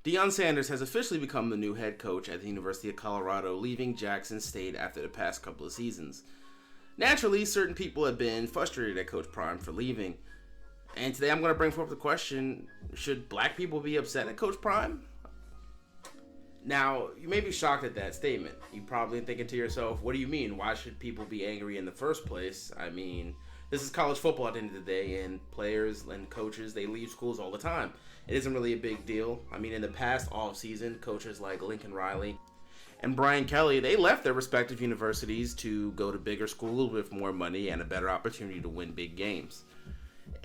Deion Sanders has officially become the new head coach at the University of Colorado, leaving Jackson State after the past couple of seasons. Naturally, certain people have been frustrated at Coach Prime for leaving. And today I'm going to bring forth the question, should black people be upset at Coach Prime? Now, you may be shocked at that statement. You're probably thinking to yourself, what do you mean? Why should people be angry in the first place? I mean, this is college football at the end of the day, and players and coaches, they leave schools all the time. It isn't really a big deal. I mean, in the past off-season, coaches like Lincoln Riley and Brian Kelly, they left their respective universities to go to bigger schools with more money and a better opportunity to win big games.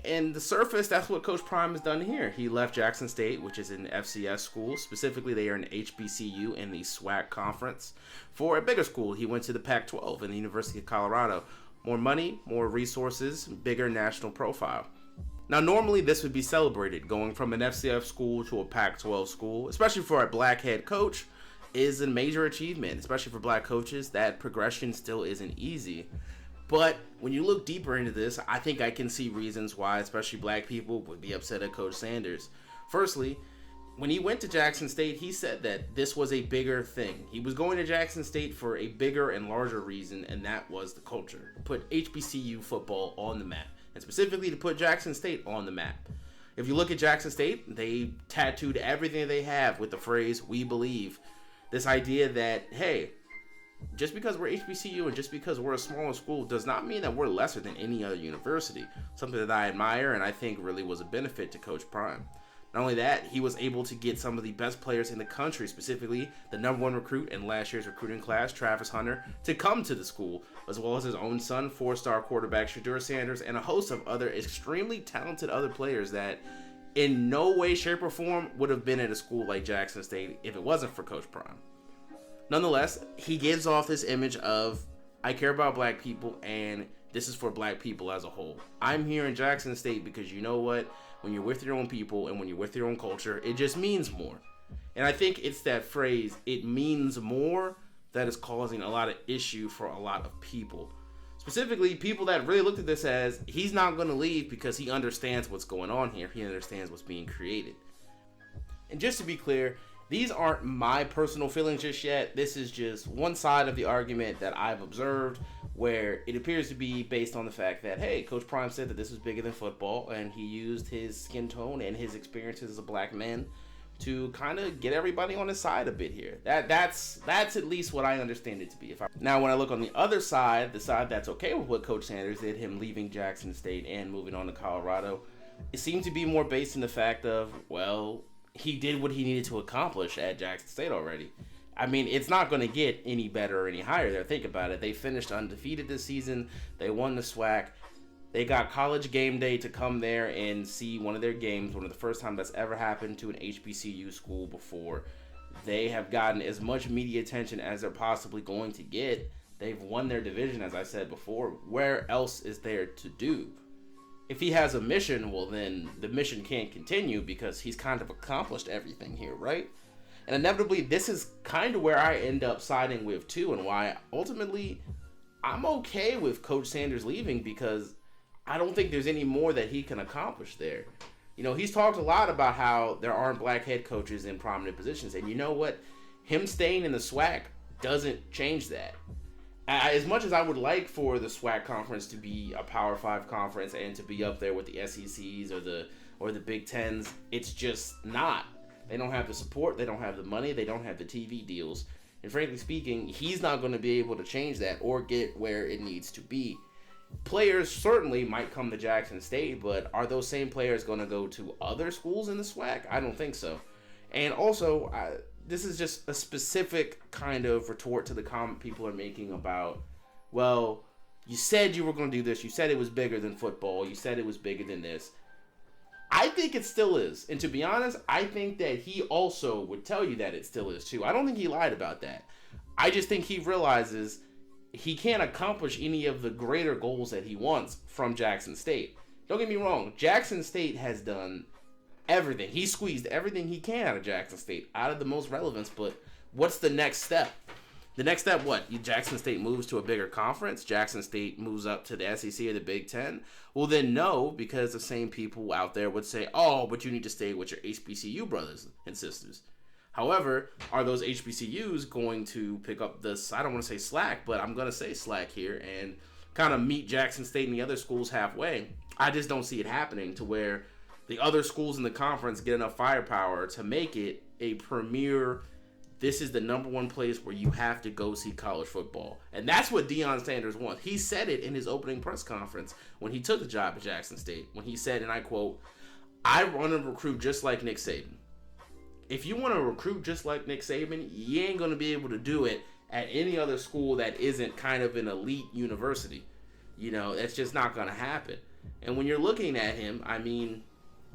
And the surface, that's what Coach Prime has done here. He left Jackson State, which is an FCS school. Specifically, they are an HBCU in the SWAC conference. For a bigger school, he went to the Pac-12 in the University of Colorado. More money, more resources, bigger national profile. Now, normally this would be celebrated. Going from an FCS school to a Pac-12 school, especially for a black head coach, is a major achievement. Especially for black coaches, that progression still isn't easy. But when you look deeper into this, I think I can see reasons why, especially black people, would be upset at Coach Sanders. Firstly, when he went to Jackson State, he said that this was a bigger thing. He was going to Jackson State for a bigger and larger reason, and that was the culture. Put HBCU football on the map, and specifically to put Jackson State on the map. If you look at Jackson State, they tattooed everything they have with the phrase, "We believe." This idea that, hey, just because we're HBCU and just because we're a smaller school does not mean that we're lesser than any other university. Something that I admire and I think really was a benefit to Coach Prime. Not only that, he was able to get some of the best players in the country, specifically the number one recruit in last year's recruiting class, Travis Hunter, to come to the school, as well as his own son, four-star quarterback Shedeur Sanders, and a host of other extremely talented other players that in no way, shape, or form would have been at a school like Jackson State if it wasn't for Coach Prime. Nonetheless, he gives off this image of, I care about black people, and this is for black people as a whole. I'm here in Jackson State because you know what? When you're with your own people and when you're with your own culture, it just means more. And I think it's that phrase, it means more, that is causing a lot of issue for a lot of people. Specifically, people that really looked at this as, he's not going to leave because he understands what's going on here. He understands what's being created. And just to be clear, these aren't my personal feelings just yet. This is just one side of the argument that I've observed where it appears to be based on the fact that, hey, Coach Prime said that this was bigger than football, and he used his skin tone and his experiences as a black man to kind of get everybody on his side a bit here. That's at least what I understand it to be. Now, when I look on the other side, the side that's okay with what Coach Sanders did, him leaving Jackson State and moving on to Colorado, it seemed to be more based in the fact of, well, he did what he needed to accomplish at Jackson State already. I mean, it's not going to get any better or any higher there. Think about it. They finished undefeated this season. They won the SWAC. They got College Game Day to come there and see one of their games, one of the first time that's ever happened to an HBCU school before. They have gotten as much media attention as they're possibly going to get. They've won their division, as I said before. Where else is there to do? If he has a mission, well, then the mission can't continue because he's kind of accomplished everything here, right? And inevitably, this is kind of where I end up siding with, too, and why ultimately I'm okay with Coach Sanders leaving because I don't think there's any more that he can accomplish there. You know, he's talked a lot about how there aren't black head coaches in prominent positions, and you know what? Him staying in the SWAC doesn't change that. As much as I would like for the SWAC conference to be a Power 5 conference and to be up there with the SECs or the Big Tens, it's just not. They don't have the support, they don't have the money, they don't have the TV deals. And frankly speaking, he's not going to be able to change that or get where it needs to be. Players certainly might come to Jackson State, but are those same players going to go to other schools in the SWAC? I don't think so. And also, this is just a specific kind of retort to the comment people are making about, well, you said you were going to do this. You said it was bigger than football. You said it was bigger than this. I think it still is. And to be honest, I think that he also would tell you that it still is too. I don't think he lied about that. I just think he realizes he can't accomplish any of the greater goals that he wants from Jackson State. Don't get me wrong. Jackson State has done everything. He squeezed everything he can out of Jackson State, out of the most relevance, but what's the next step? The next step, what? Jackson State moves to a bigger conference. Jackson State moves up to the SEC or the Big Ten. Well, then no, because the same people out there would say, oh, but you need to stay with your HBCU brothers and sisters. However, are those HBCUs going to pick up this, I don't want to say slack, but I'm going to say slack here and kind of meet Jackson State and the other schools halfway? I just don't see it happening to where the other schools in the conference get enough firepower to make it a premier. This is the number one place where you have to go see college football. And that's what Deion Sanders wants. He said it in his opening press conference when he took the job at Jackson State. When he said, and I quote, I want to recruit just like Nick Saban. If you want to recruit just like Nick Saban, you ain't going to be able to do it at any other school that isn't kind of an elite university. You know, that's just not going to happen. And when you're looking at him, I mean,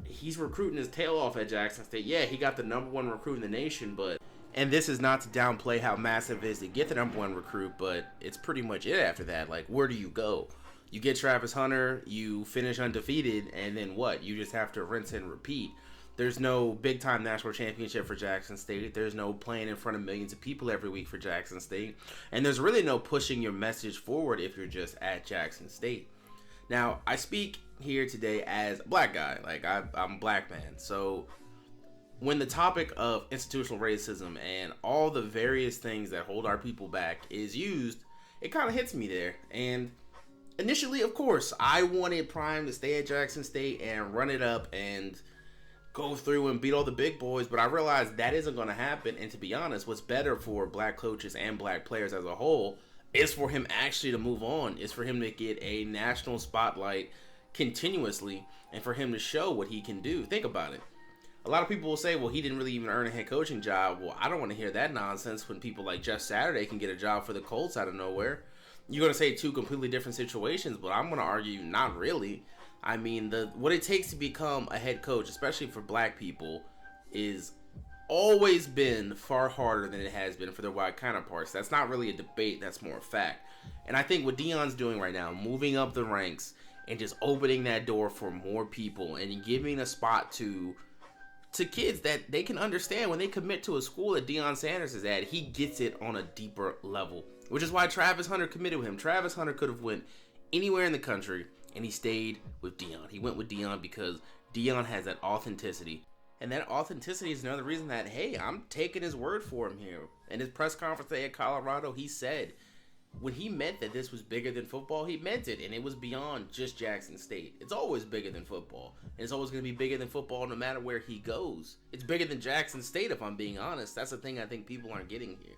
he's recruiting his tail off at Jackson State. Yeah, he got the number one recruit in the nation, but... And this is not to downplay how massive it is to get the number one recruit, but it's pretty much it after that. Like, where do you go? You get Travis Hunter, you finish undefeated, and then what? You just have to rinse and repeat. There's no big-time national championship for Jackson State. There's no playing in front of millions of people every week for Jackson State. And there's really no pushing your message forward if you're just at Jackson State. Now, I speak here today as a black guy. Like, I'm a black man. So when the topic of institutional racism and all the various things that hold our people back is used, it kind of hits me there. And initially, of course, I wanted Prime to stay at Jackson State and run it up and go through and beat all the big boys, but I realized that isn't going to happen. And to be honest, what's better for black coaches and black players as a whole is for him actually to move on, is for him to get a national spotlight continuously and for him to show what he can do. Think about it. A lot of people will say, well, he didn't really even earn a head coaching job. Well, I don't want to hear that nonsense when people like Jeff Saturday can get a job for the Colts out of nowhere. You're going to say two completely different situations, but I'm going to argue not really. I mean, what it takes to become a head coach, especially for black people, is always been far harder than it has been for their white counterparts. That's not really a debate. That's more a fact. And I think what Deion's doing right now, moving up the ranks and just opening that door for more people and giving a spot to kids that they can understand when they commit to a school that Deion Sanders is at, he gets it on a deeper level, which is why Travis Hunter committed with him. Travis Hunter could have went anywhere in the country, and he stayed with Deion. He went with Deion because Deion has that authenticity. And that authenticity is another reason that, hey, I'm taking his word for him here. In his press conference today at Colorado, he said when he meant that this was bigger than football, he meant it. And it was beyond just Jackson State. It's always bigger than football. And it's always going to be bigger than football no matter where he goes. It's bigger than Jackson State, if I'm being honest. That's the thing I think people aren't getting here.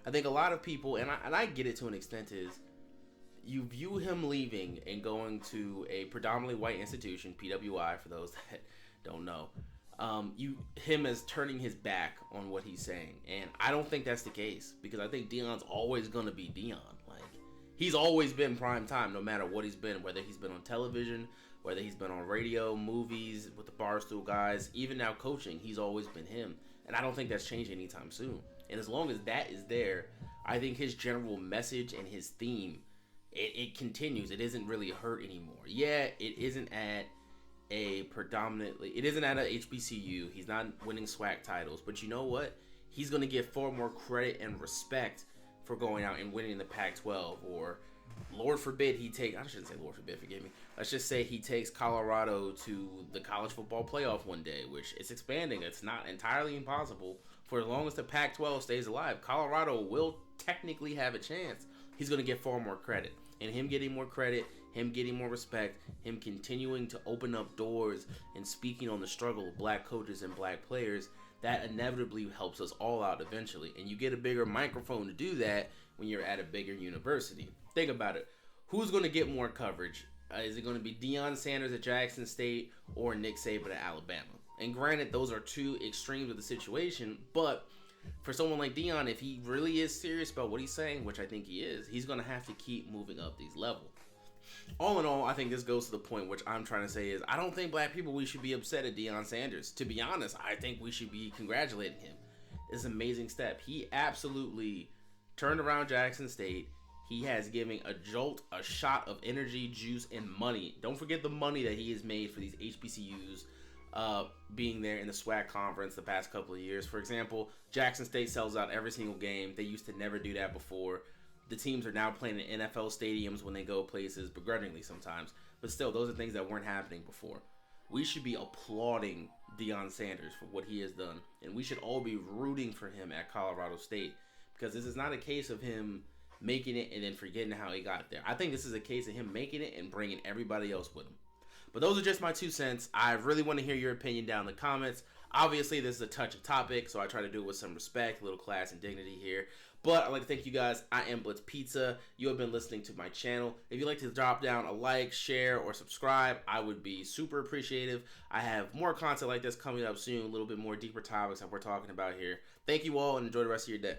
I think a lot of people, and I get it to an extent, is you view him leaving and going to a predominantly white institution, PWI for those that don't know, him as turning his back on what he's saying. And I don't think that's the case, because I think Deion's always going to be Deion. Like, he's always been prime time no matter what he's been, whether he's been on television, whether he's been on radio, movies, with the Barstool guys, even now coaching, he's always been him. And I don't think that's changing anytime soon. And as long as that is there, I think his general message and his theme, it continues. It isn't really hurt anymore. Yeah, it isn't at a HBCU. He's not winning SWAC titles. But you know what? He's going to get far more credit and respect for going out and winning the Pac-12. Or, Lord forbid, I shouldn't say Lord forbid, forgive me. Let's just say he takes Colorado to the college football playoff one day, which it's expanding. It's not entirely impossible. For as long as the Pac-12 stays alive, Colorado will technically have a chance. He's going to get far more credit. And him getting more credit, him getting more respect, him continuing to open up doors and speaking on the struggle of black coaches and black players, that inevitably helps us all out eventually. And you get a bigger microphone to do that when you're at a bigger university. Think about it. Who's going to get more coverage? Is it going to be Deion Sanders at Jackson State or Nick Saban at Alabama? And granted, those are two extremes of the situation, but for someone like Deion, if he really is serious about what he's saying, which I think he is, he's going to have to keep moving up these levels. All in all, I think this goes to the point which I'm trying to say is, I don't think black people, we should be upset at Deion Sanders. To be honest, I think we should be congratulating him. It's an amazing step. He absolutely turned around Jackson State. He has given a jolt, a shot of energy, juice, and money. Don't forget the money that he has made for these HBCUs being there in the SWAC conference the past couple of years. For example, Jackson State sells out every single game. They used to never do that before. The teams are now playing in NFL stadiums when they go places, begrudgingly sometimes. But still, those are things that weren't happening before. We should be applauding Deion Sanders for what he has done. And we should all be rooting for him at Colorado State. Because this is not a case of him making it and then forgetting how he got there. I think this is a case of him making it and bringing everybody else with him. But those are just my 2 cents. I really want to hear your opinion down in the comments. Obviously, this is a touchy topic, so I try to do it with some respect, a little class and dignity here. But I'd like to thank you guys. I am Blitz Pizza. You have been listening to my channel. If you'd like to drop down a like, share, or subscribe, I would be super appreciative. I have more content like this coming up soon, a little bit more deeper topics that we're talking about here. Thank you all, and enjoy the rest of your day.